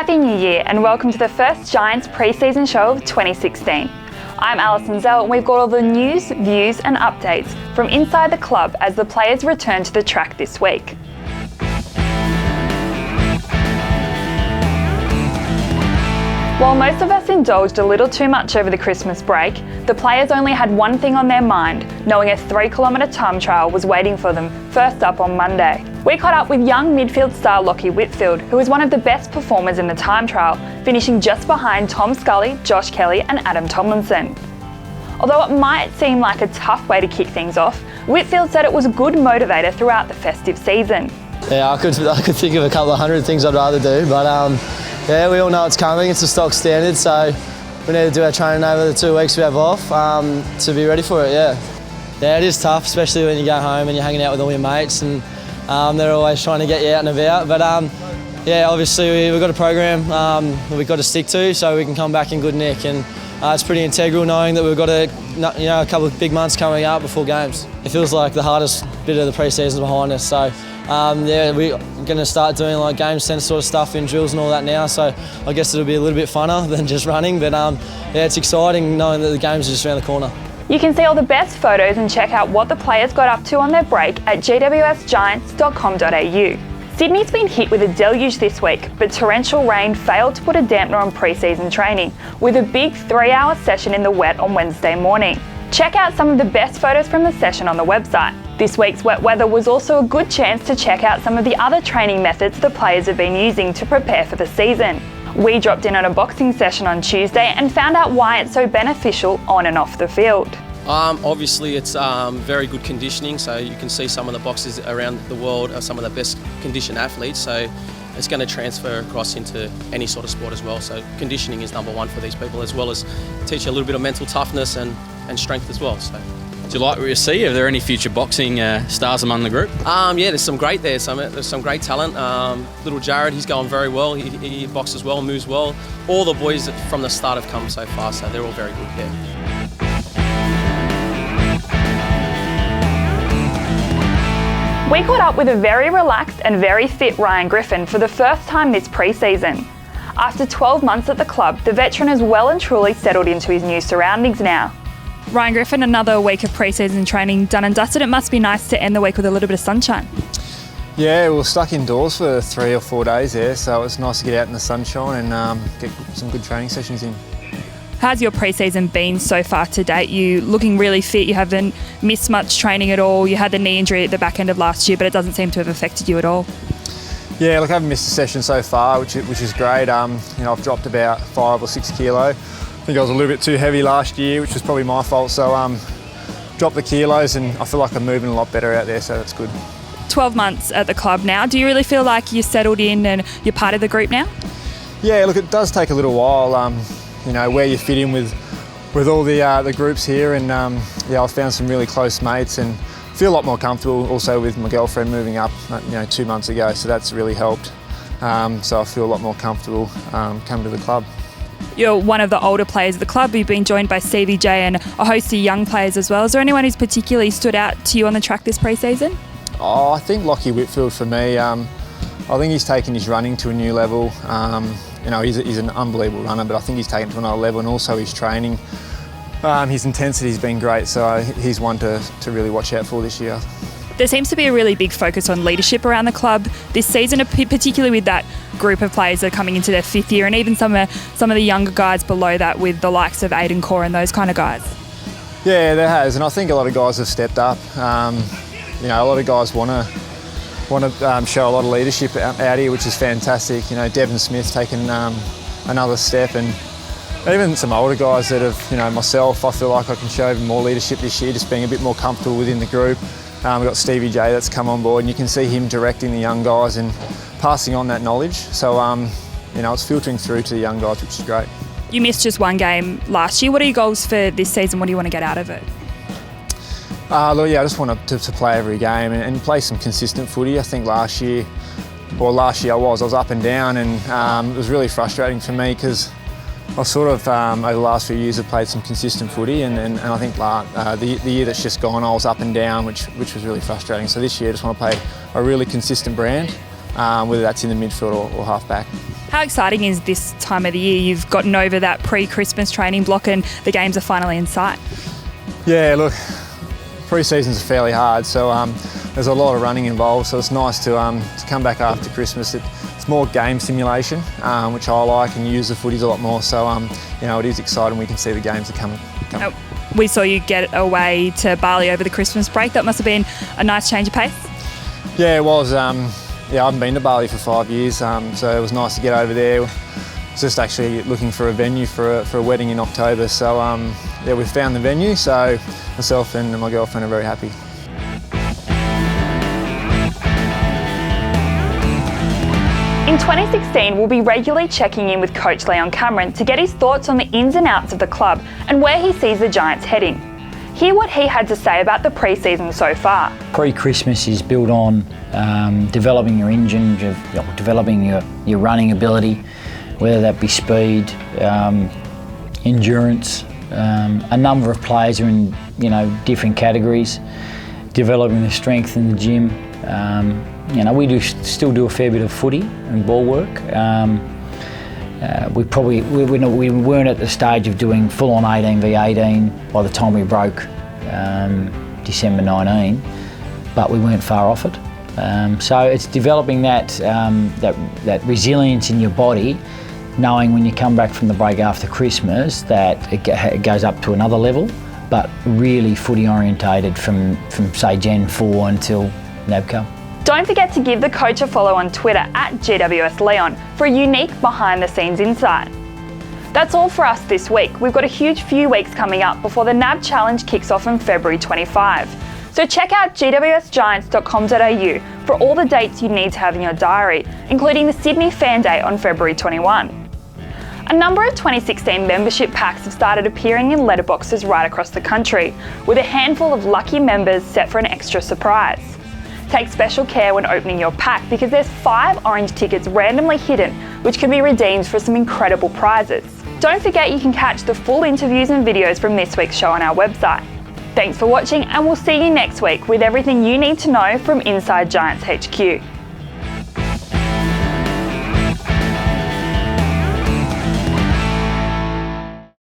Happy New Year and welcome to the first Giants pre-season show of 2016. I'm Alison Zell and we've got all the news, views and updates from inside the club as the players return to the track this week. While most of us indulged a little too much over the Christmas break, the players only had one thing on their mind, knowing a 3-kilometre time trial was waiting for them first up on Monday. We caught up with young midfield star Lachie Whitfield, who was one of the best performers in the time trial, finishing just behind Tom Scully, Josh Kelly and Adam Tomlinson. Although it might seem like a tough way to kick things off, Whitfield said it was a good motivator throughout the festive season. Yeah, I could think of a couple of hundred things I'd rather do, but yeah, we all know it's coming. It's a stock standard, so we need to do our training over the 2 weeks we have off to be ready for it. Yeah, it is tough, especially when you go home and you're hanging out with all your mates, and they're always trying to get you out and about. But yeah, obviously we've got a program that we've got to stick to, so we can come back in good nick. And it's pretty integral knowing that we've got a couple of big months coming up before games. It feels like the hardest bit of the pre-season behind us. So yeah, we're going to start doing like game sense sort of stuff in drills and all that now. So I guess it'll be a little bit funner than just running. But yeah, it's exciting knowing that the games are just around the corner. You can see all the best photos and check out what the players got up to on their break at gwsgiants.com.au. Sydney's been hit with a deluge this week, but torrential rain failed to put a dampener on pre-season training, with a big 3-hour session in the wet on Wednesday morning. Check out some of the best photos from the session on the website. This week's wet weather was also a good chance to check out some of the other training methods the players have been using to prepare for the season. We dropped in on a boxing session on Tuesday and found out why it's so beneficial on and off the field. Obviously it's very good conditioning, so you can see some of the boxers around the world are some of the best conditioned athletes, so it's going to transfer across into any sort of sport as well. So conditioning is number one for these people, as well as teach you a little bit of mental toughness and strength as well. So. Do you like what you see? Are there any future boxing stars among the group? Yeah, there's some great there. There's some great talent. Little Jared, he's going very well. He boxes well, moves well. All the boys from the start have come so far, so they're all very good. Yeah. We caught up with a very relaxed and very fit Ryan Griffin for the first time this pre-season. After 12 months at the club, the veteran has well and truly settled into his new surroundings now. Ryan Griffin, another week of pre-season training done and dusted. It must be nice to end the week with a little bit of sunshine. Yeah, we were stuck indoors for 3 or 4 days there, so it was nice to get out in the sunshine and get some good training sessions in. How's your pre-season been so far to date? You looking really fit, you haven't missed much training at all. You had the knee injury at the back end of last year, but it doesn't seem to have affected you at all. Yeah, look, I haven't missed a session so far, which is great. I've dropped about 5 or 6 kilo. I think I was a little bit too heavy last year, which was probably my fault. So dropped the kilos and I feel like I'm moving a lot better out there, so that's good. 12 months at the club now. Do you really feel like you're settled in and you're part of the group now? Yeah, look, it does take a little while, where you fit in with all the groups here. And yeah, I've found some really close mates and feel a lot more comfortable also with my girlfriend moving up 2 months ago, so that's really helped. So I feel a lot more comfortable coming to the club. You're one of the older players of the club. You've been joined by Stevie J and a host of young players as well. Is there anyone who's particularly stood out to you on the track this pre-season? Oh, I think Lachie Whitfield for me. I think he's taken his running to a new level. He's an unbelievable runner, but I think he's taken it to another level, and also his training. His intensity's been great, so he's one to really watch out for this year. There seems to be a really big focus on leadership around the club this season, particularly with that group of players that are coming into their 5th year, and even some of the younger guys below that with the likes of Aiden Core and those kind of guys. Yeah, there has, and I think a lot of guys have stepped up. A lot of guys want to show a lot of leadership out here, which is fantastic. Devon Smith taking another step, and even some older guys that have, myself, I feel like I can show even more leadership this year, just being a bit more comfortable within the group. We've got Stevie J that's come on board, and you can see him directing the young guys and passing on that knowledge. So, it's filtering through to the young guys, which is great. You missed just one game last year. What are your goals for this season? What do you want to get out of it? I just want to play every game and play some consistent footy. I think last year I was up and down, and it was really frustrating for me because I sort of, over the last few years, have played some consistent footy, and I think the year that's just gone, I was up and down, which was really frustrating. So this year, I just want to play a really consistent brand, whether that's in the midfield or half back. How exciting is this time of the year? You've gotten over that pre-Christmas training block and the games are finally in sight. Yeah, look, pre-seasons are fairly hard, so there's a lot of running involved, so it's nice to come back after Christmas. It's more game simulation, which I like, and use the footies a lot more, so you know, it is exciting. We can see the games are coming. We saw you get away to Bali over the Christmas break. That must have been a nice change of pace. Yeah, it was. Yeah, I haven't been to Bali for 5 years, so it was nice to get over there. Just actually looking for a venue for a wedding in October, so yeah, we found the venue, so myself and my girlfriend are very happy. In 2016, we'll be regularly checking in with Coach Leon Cameron to get his thoughts on the ins and outs of the club and where he sees the Giants heading. Hear what he had to say about the pre-season so far. Pre-Christmas is built on developing your engine, developing your running ability, whether that be speed, endurance. A number of players are in different categories, developing the strength in the gym. We still do a fair bit of footy and ball work. We weren't at the stage of doing full-on 18v18 by the time we broke December 19, but we weren't far off it. So it's developing that resilience in your body, knowing when you come back from the break after Christmas that it goes up to another level, but really footy orientated from say Gen 4 until NAB Cup. Don't forget to give the coach a follow on Twitter @GWSLeon for a unique behind-the-scenes insight. That's all for us this week. We've got a huge few weeks coming up before the NAB Challenge kicks off on February 25. So check out gwsgiants.com.au for all the dates you need to have in your diary, including the Sydney Fan Day on February 21. A number of 2016 membership packs have started appearing in letterboxes right across the country, with a handful of lucky members set for an extra surprise. Take special care when opening your pack because there's 5 orange tickets randomly hidden which can be redeemed for some incredible prizes. Don't forget you can catch the full interviews and videos from this week's show on our website. Thanks for watching and we'll see you next week with everything you need to know from Inside Giants HQ.